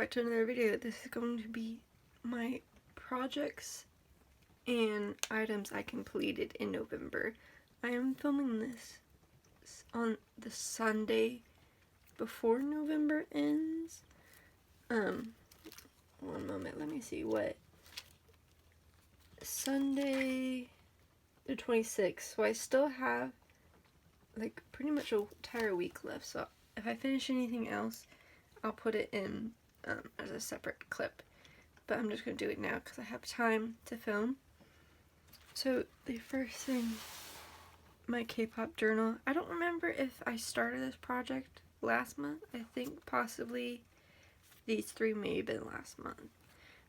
back to another video. This is going to be my projects and items I completed in November. I am filming this on the Sunday before November ends. One moment, let me see what. Sunday the 26th, so I still have like pretty much an entire week left, so if I finish anything else I'll put it in as a separate clip, but I'm just going to do it now because I have time to film. So the first thing, my K-pop journal. I don't remember if I started this project last month. I think possibly these three may have been last month,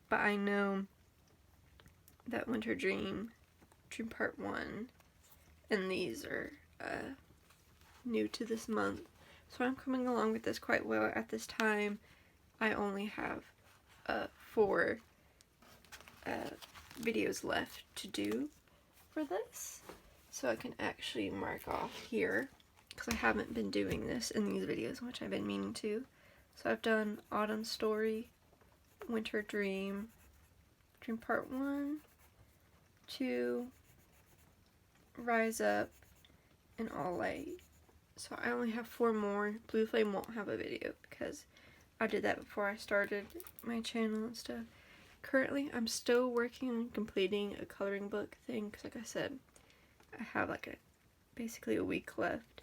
but I know that Winter Dream, Dream Part 1, and these are new to this month. So I'm coming along with this quite well. At this time, I only have 4 videos left to do for this. So I can actually mark off here, because I haven't been doing this in these videos, which I've been meaning to. So I've done Autumn Story, Winter Dream, Dream Part 1, 2, Rise Up, and All Light. So I only have 4 more. Blue Flame won't have a video because I did that before I started my channel and stuff. Currently, I'm still working on completing a coloring book thing because, like I said, I have like basically a week left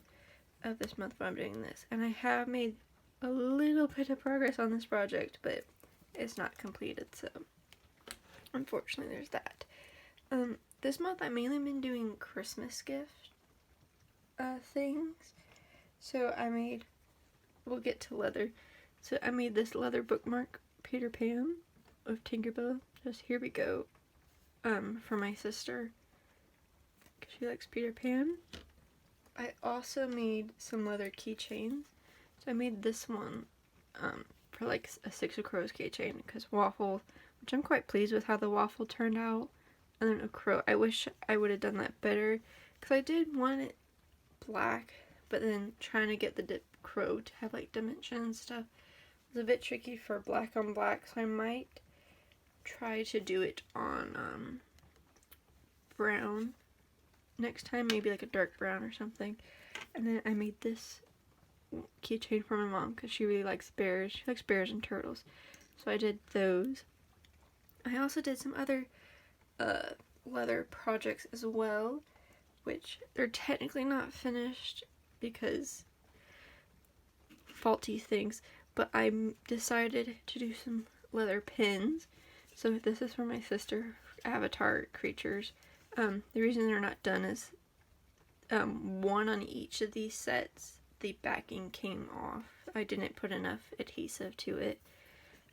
of this month when I'm doing this. And I have made a little bit of progress on this project, but it's not completed, so unfortunately there's that. This month I've mainly been doing Christmas gift things. So I made, we'll get to leather. So I made this leather bookmark, Peter Pan of Tinkerbell. Just here we go. For my sister, because she likes Peter Pan. I also made some leather keychains. So I made this one for like a 6 of Crows keychain because waffle, which I'm quite pleased with how the waffle turned out. And then a crow. I wish I would have done that better because I did want it black, but then trying to get the crow to have like dimension and stuff was a bit tricky for black on black, so I might try to do it on brown next time, maybe like a dark brown or something. And then I made this keychain for my mom because she really likes bears. She likes bears and turtles, so I did those. I also did some other leather projects as well, which they're technically not finished because faulty things, but I decided to do some leather pins. So this is for my sister, Avatar creatures. The reason they're not done is one on each of these sets, the backing came off. I didn't put enough adhesive to it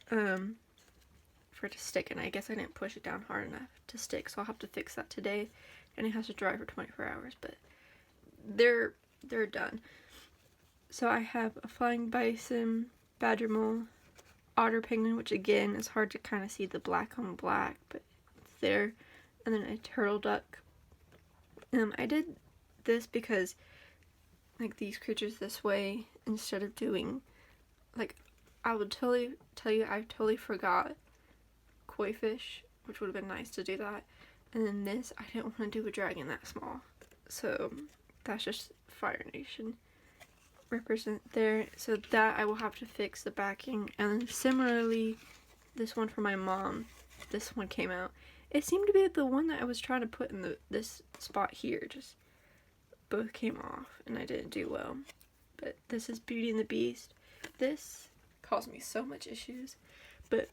for it to stick, and I guess I didn't push it down hard enough to stick, so I'll have to fix that today, and it has to dry for 24 hours, but they're done. So I have a flying bison, badger mole, otter penguin, which again is hard to kind of see the black on black, but it's there, and then a turtle duck. I did this because like these creatures this way instead of doing like, I would totally tell you I totally forgot koi fish, which would have been nice to do that. And then this, I didn't want to do a dragon that small, so that's just Fire Nation represent there. So that I will have to fix the backing. And then similarly, this one for my mom, this one came out. It seemed to be the one that I was trying to put in this spot here, just both came off and I didn't do well. But this is Beauty and the Beast. This caused me so much issues, but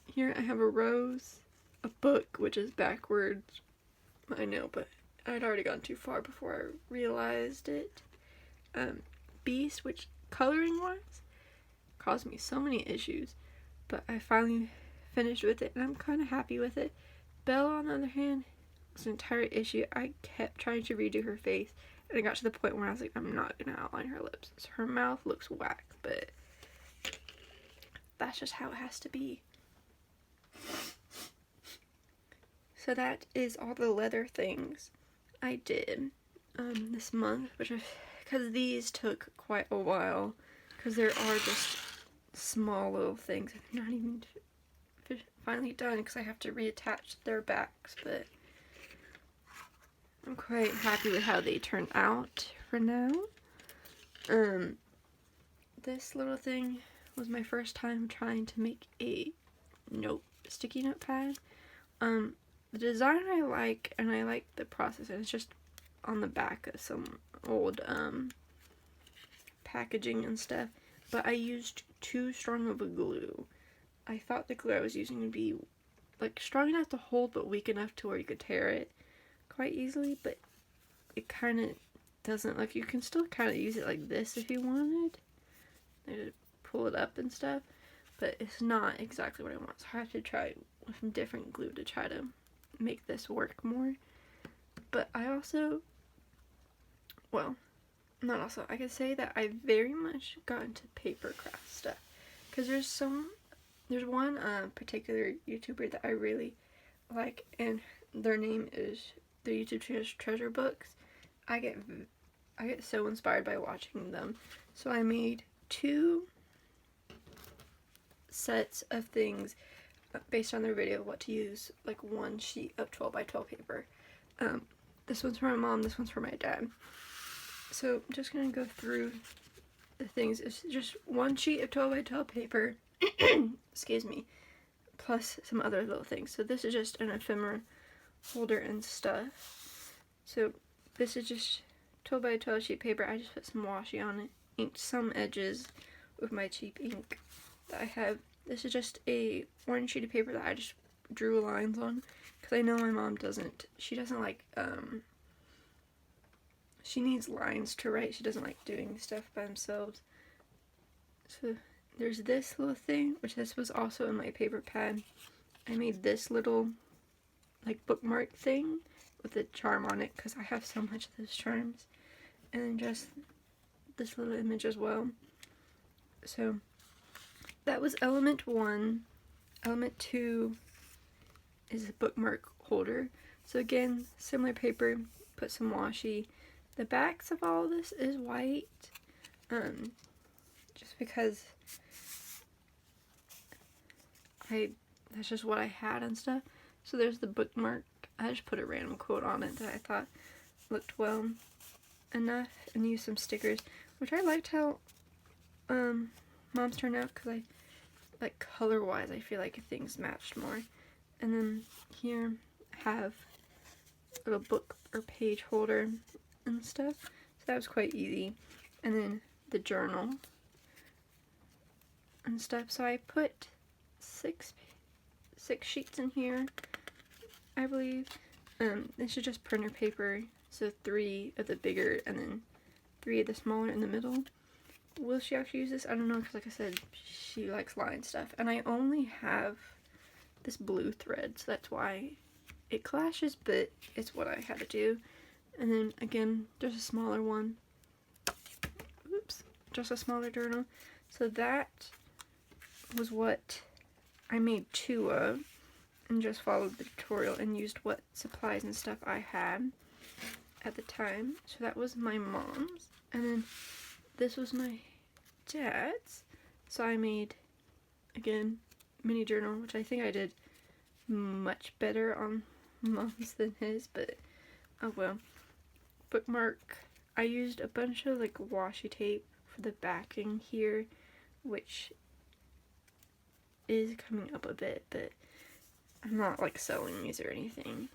here I have a rose, a book, which is backwards, I know, but I'd already gone too far before I realized it. Beast, which coloring wise caused me so many issues, but I finally finished with it and I'm kind of happy with it. Belle, on the other hand, was an entire issue. I kept trying to redo her face and I got to the point where I was like, I'm not gonna outline her lips. So her mouth looks whack, but that's just how it has to be. So that is all the leather things I did this month, which because these took quite a while, because there are just small little things. They're not even finally done because I have to reattach their backs, but I'm quite happy with how they turned out for now. This little thing was my first time trying to make a sticky note pad. The design I like, and I like the process, and it's just on the back of some old packaging and stuff, but I used too strong of a glue. I thought the glue I was using would be like strong enough to hold but weak enough to where you could tear it quite easily, but it kind of doesn't. Like, you can still kind of use it like this if you wanted, like to pull it up and stuff, but it's not exactly what I want, so I have to try with some different glue to try to make this work more. But I also, well, not also, I could say that I very much got into paper craft stuff, because there's one particular YouTuber that I really like, and their name is the YouTube Treasure Books. I get so inspired by watching them, so I made 2 sets of things based on their video of what to use, like 1 sheet of 12 by 12 paper. This one's for my mom, this one's for my dad. So I'm just gonna go through the things. It's just 1 sheet of 12 by 12 paper, excuse me, plus some other little things. So this is just an ephemera holder and stuff. So this is just 12 by 12 sheet paper. I just put some washi on it, inked some edges with my cheap ink that I have. This is just a orange sheet of paper that I just drew lines on, because I know my mom she doesn't like, she needs lines to write. She doesn't like doing stuff by themselves. So there's this little thing, which this was also in my paper pad. I made this little like bookmark thing with a charm on it, because I have so much of those charms. And then just this little image as well. So that was element 1. Element 2 is a bookmark holder. So again, similar paper, put some washi. The backs of all of this is white, just because that's just what I had and stuff. So there's the bookmark. I just put a random quote on it that I thought looked well enough, and used some stickers, which I liked how mom's turned out, because I like color wise I feel like things matched more. And then here I have a little book or page holder and stuff, so that was quite easy. And then the journal and stuff, so I put six sheets in here, I believe. This is just printer paper, so 3 of the bigger and then 3 of the smaller in the middle. Will she actually use this? I don't know, because like I said, she likes line stuff, and I only have this blue thread, so that's why it clashes, but it's what I had to do. And then again, just a smaller one. Oops, just a smaller journal. So that was what I made 2 of, and just followed the tutorial and used what supplies and stuff I had at the time. So that was my mom's, and then this was my dad's. So I made, again, mini journal, which I think I did much better on mom's than his, but oh well. Bookmark, I used a bunch of like washi tape for the backing here, which is coming up a bit, but I'm not like sewing these or anything.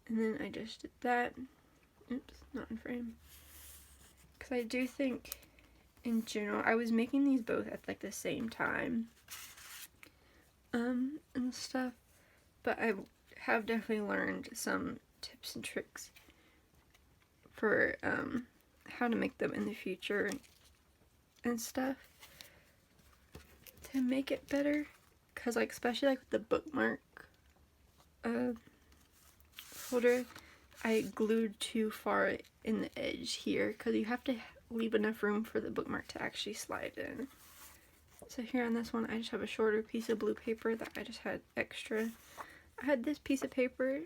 And then I just did that. Oops, not in frame. Because I do think, in general, I was making these both at like the same time, and stuff, but I have definitely learned some tips and tricks for how to make them in the future and stuff to make it better. Because like, especially like with the bookmark folder, I glued too far in the edge here, because you have to leave enough room for the bookmark to actually slide in. So here on this one, I just have a shorter piece of blue paper that I just had extra. I had this piece of paper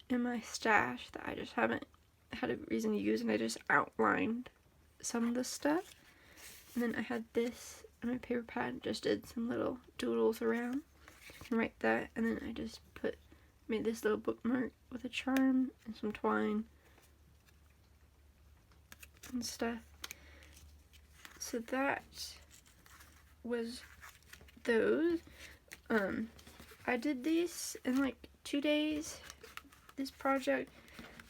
in my stash that I just haven't had a reason to use, and I just outlined some of the stuff. And then I had this on my paper pad, just did some little doodles around. I can write that, and then I just made this little bookmark with a charm and some twine and stuff. So that was those. I did these in like 2 days, this project,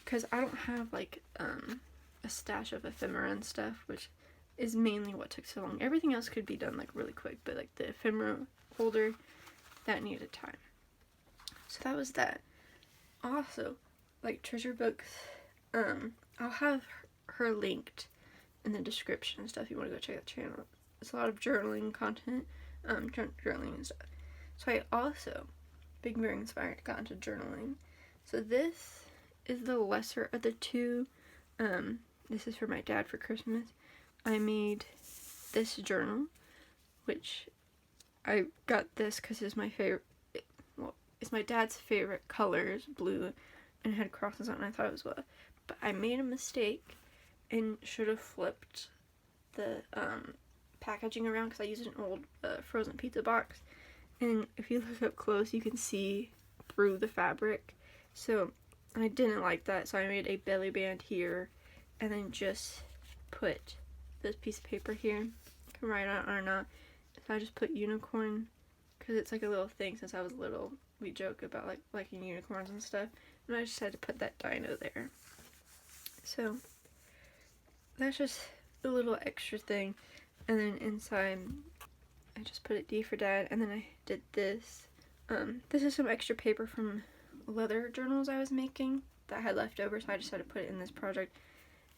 because I don't have like a stash of ephemera and stuff, which is mainly what took so long. Everything else could be done like really quick, but like the ephemera holder, that needed time. So that was that. Also, like treasure books, I'll have her linked in the description and stuff if you want to go check out the channel. It's a lot of journaling content, journaling and stuff. So I also, being very inspired, got into journaling. So this is the lesser of the two. This is for my dad for Christmas. I made this journal, which I got this because it's my favorite, well, it's my dad's favorite colors, blue, and it had crosses on it, and I thought it was well. But I made a mistake and should have flipped the packaging around because I used an old frozen pizza box. And if you look up close, you can see through the fabric. So I didn't like that, so I made a belly band here and then just put this piece of paper here. You can write on it or not. So I just put unicorn because it's like a little thing. Since I was little, we joke about like liking unicorns and stuff. And I just had to put that dino there. So that's just a little extra thing. And then inside, I just put it D for Dad, and then I did this. This is some extra paper from leather journals I was making that I had left over, so I just had to put it in this project.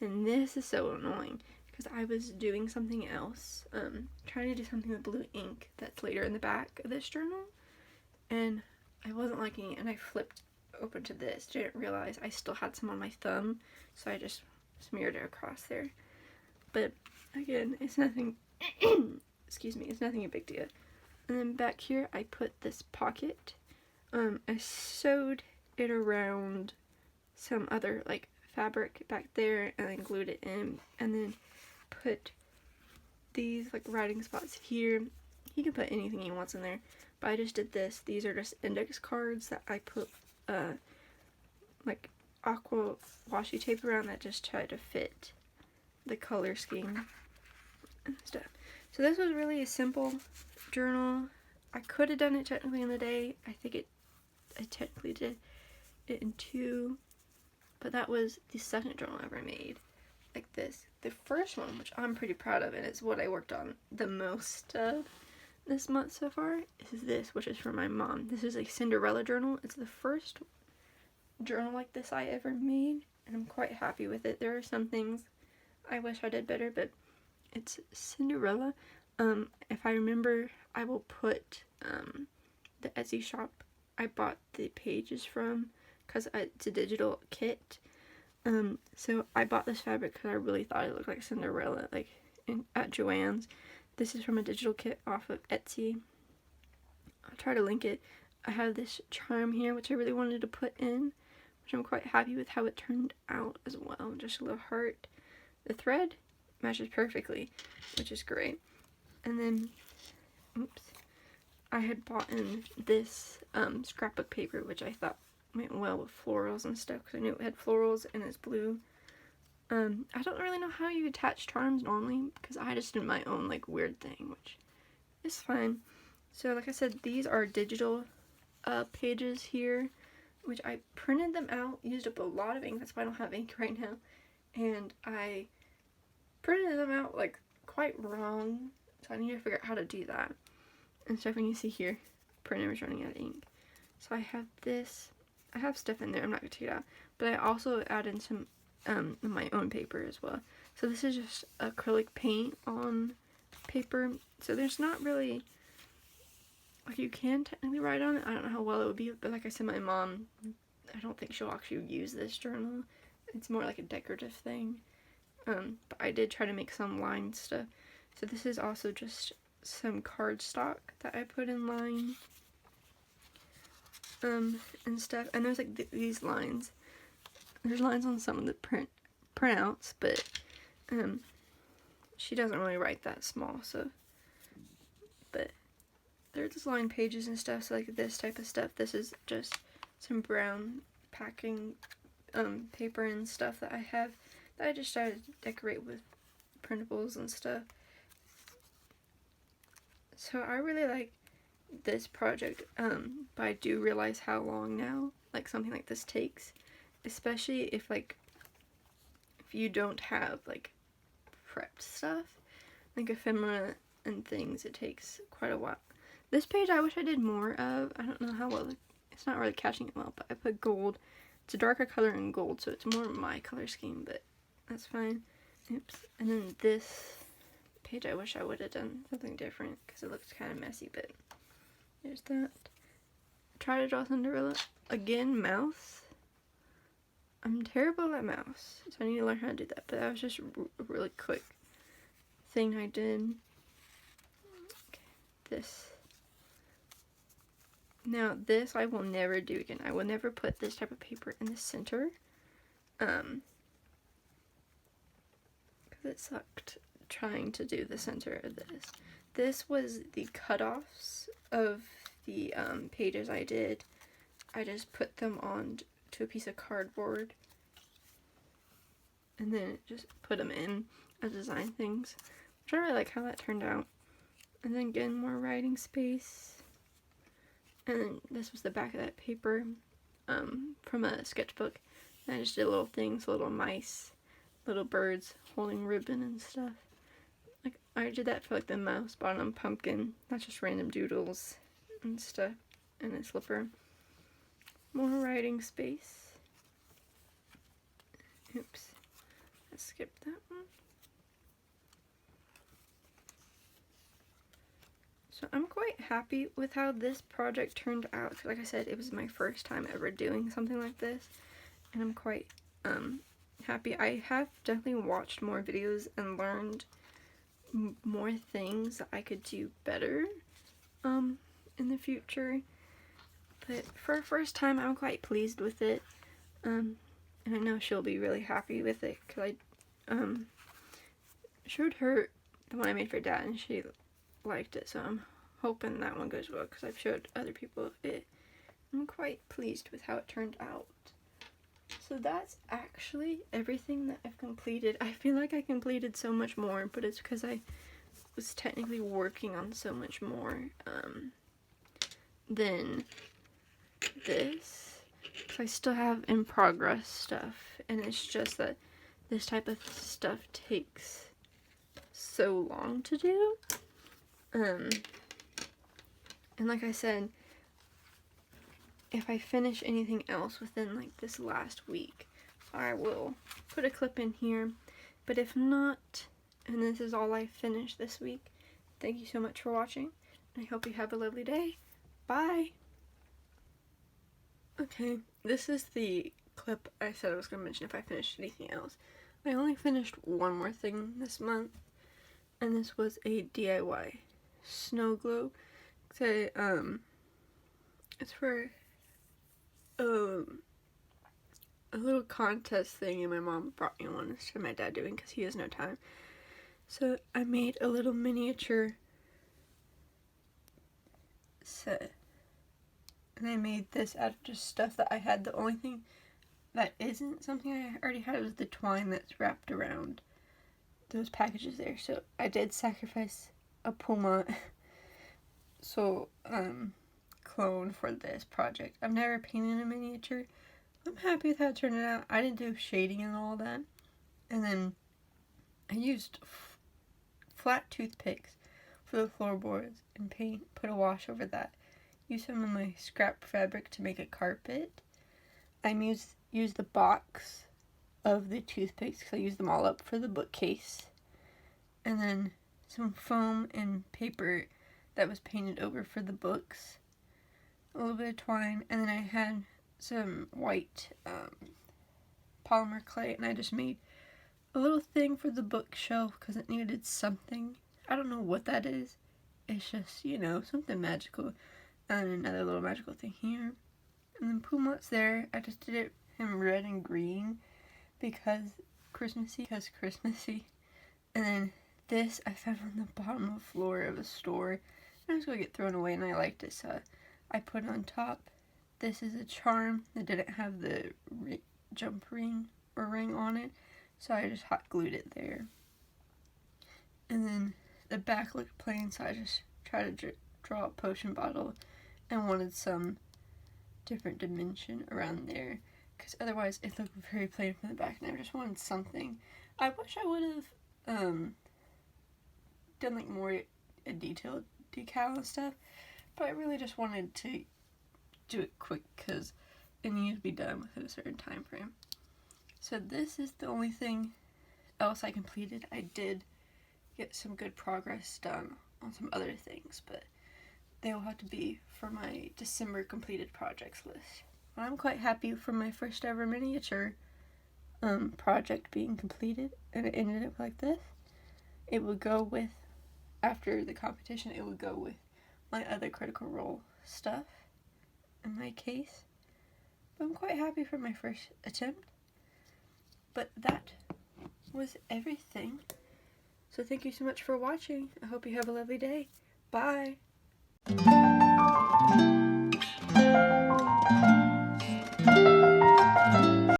And this is so annoying because I was doing something else, trying to do something with blue ink that's later in the back of this journal, and I wasn't liking it, and I flipped open to this. Didn't realize I still had some on my thumb, so I just smeared it across there. But again, it's nothing. Excuse me, it's nothing a big deal. And then back here, I put this pocket. I sewed it around some other like fabric back there, and then glued it in, and then put these like writing spots here. He can put anything he wants in there, but I just did this. These are just index cards that I put like aqua washi tape around that just tried to fit the color scheme and stuff. So this was really a simple journal. I could have done it technically in the day. I think I technically did it in 2, but that was the second journal I ever made like this. The first one, which I'm pretty proud of, and it's what I worked on the most of this month so far, is this, which is for my mom. This is a Cinderella journal. It's the first journal like this I ever made, and I'm quite happy with it. There are some things I wish I did better, but it's Cinderella. If I remember, I will put the Etsy shop I bought the pages from, because it's a digital kit. So I bought this fabric because I really thought it looked like Cinderella, like at Joann's. This is from a digital kit off of Etsy. I'll try to link it. I have this charm here, which I really wanted to put in, which I'm quite happy with how it turned out as well. Just a little heart. The thread matches perfectly, which is great. And then, oops, I had bought in this scrapbook paper, which I thought went well with florals and stuff, because I knew it had florals and it's blue. I don't really know how you attach charms normally, because I just did my own like weird thing, which is fine. So like I said, these are digital pages here, which I printed them out, used up a lot of ink, that's why I don't have ink right now, and I printed them out like quite wrong, so I need to figure out how to do that. And stuff, when you see here, printer is running out of ink. So I have this, I have stuff in there, I'm not going to take it out, but I also added some my own paper as well. So this is just acrylic paint on paper, so there's not really, like, you can technically write on it. I don't know how well it would be, but like I said, my mom, I don't think she'll actually use this journal. It's more like a decorative thing. But I did try to make some line stuff. So this is also just some cardstock that I put in line and stuff. And there's like these lines. There's lines on some of the printouts, but she doesn't really write that small, so but they're just lined pages and stuff, so like this type of stuff. This is just some brown packing paper and stuff that I have that I just started to decorate with printables and stuff. So I really like this project, but I do realize how long now like something like this takes, especially if you don't have like prepped stuff like ephemera and things. It takes quite a while. This page I wish I did more of. I don't know how well, it's not really catching it well, but I put gold. It's a darker color in gold, so it's more my color scheme, but that's fine. Oops. And then this page I wish I would have done something different because it looks kind of messy, but there's that. Try to draw Cinderella. Again, mouse. I'm terrible at mouse, so I need to learn how to do that, but that was just a really quick thing I did. Okay, this. Now this I will never do again. I will never put this type of paper in the center. Because it sucked trying to do the center of this. This was the cutoffs of the pages I did. I just put them on to a piece of cardboard and then just put them in as design things, which I really like how that turned out. And then again, more writing space. And then this was the back of that paper from a sketchbook. And I just did little things, little mice, little birds holding ribbon and stuff. Like I did that for like the mouse bottom pumpkin, not just random doodles and stuff, and a slipper. More writing space. Oops, I skipped that one. So I'm quite happy with how this project turned out. Cause like I said, it was my first time ever doing something like this, and I'm quite happy. I have definitely watched more videos and learned more things that I could do better in the future. But for a first time, I'm quite pleased with it, and I know she'll be really happy with it because I showed her the one I made for Dad and she liked it, so I'm hoping that one goes well because I've showed other people it. I'm quite pleased with how it turned out. So that's actually everything that I've completed. I feel like I completed so much more, but it's because I was technically working on so much more than this. So I still have in progress stuff, and it's just that this type of stuff takes so long to do. And like I said, if I finish anything else within like this last week, I will put a clip in here. But if not, and this is all I finished this week, thank you so much for watching, and I hope you have a lovely day. Bye! Okay, this is the clip I said I was going to mention if I finished anything else. I only finished one more thing this month, and this was a DIY snow globe. It's for a little contest thing, and my mom brought me one instead of my dad doing because he has no time. So I made a little miniature set, and I made this out of just stuff that I had. The only thing that isn't something I already had was the twine that's wrapped around those packages there. So I did sacrifice a puma clone for this project. I've never painted a miniature. I'm happy with how it turned out. I didn't do shading and all that. And then I used flat toothpicks for the floorboards and put a wash over that. Used some of my scrap fabric to make a carpet. I used the box of the toothpicks because I used them all up for the bookcase. And then some foam and paper that was painted over for the books. A little bit of twine, and then I had some white polymer clay, and I just made a little thing for the bookshelf because it needed something. I don't know what that is. It's just, you know, something magical. And another little magical thing here. And then Puma's there. I just did him red and green because Christmassy. And then this I found on the bottom of the floor of a store. I was going to get thrown away, and I liked it, so I put it on top. This is a charm that didn't have the jump ring or ring on it, so I just hot glued it there. And then the back looked plain, so I just tried to draw a potion bottle and wanted some different dimension around there, because otherwise it looked very plain from the back, and I just wanted something. I wish I would have done like more a detailed decal and stuff, but I really just wanted to do it quick because it needed to be done within a certain time frame. So this is the only thing else I completed. I did get some good progress done on some other things, but they will have to be for my December completed projects list. I'm quite happy for my first ever miniature project being completed, and it ended up like this. It would go with, after the competition, it would go with my other Critical Role stuff in my case. But I'm quite happy for my first attempt. But that was everything. So thank you so much for watching. I hope you have a lovely day. Bye!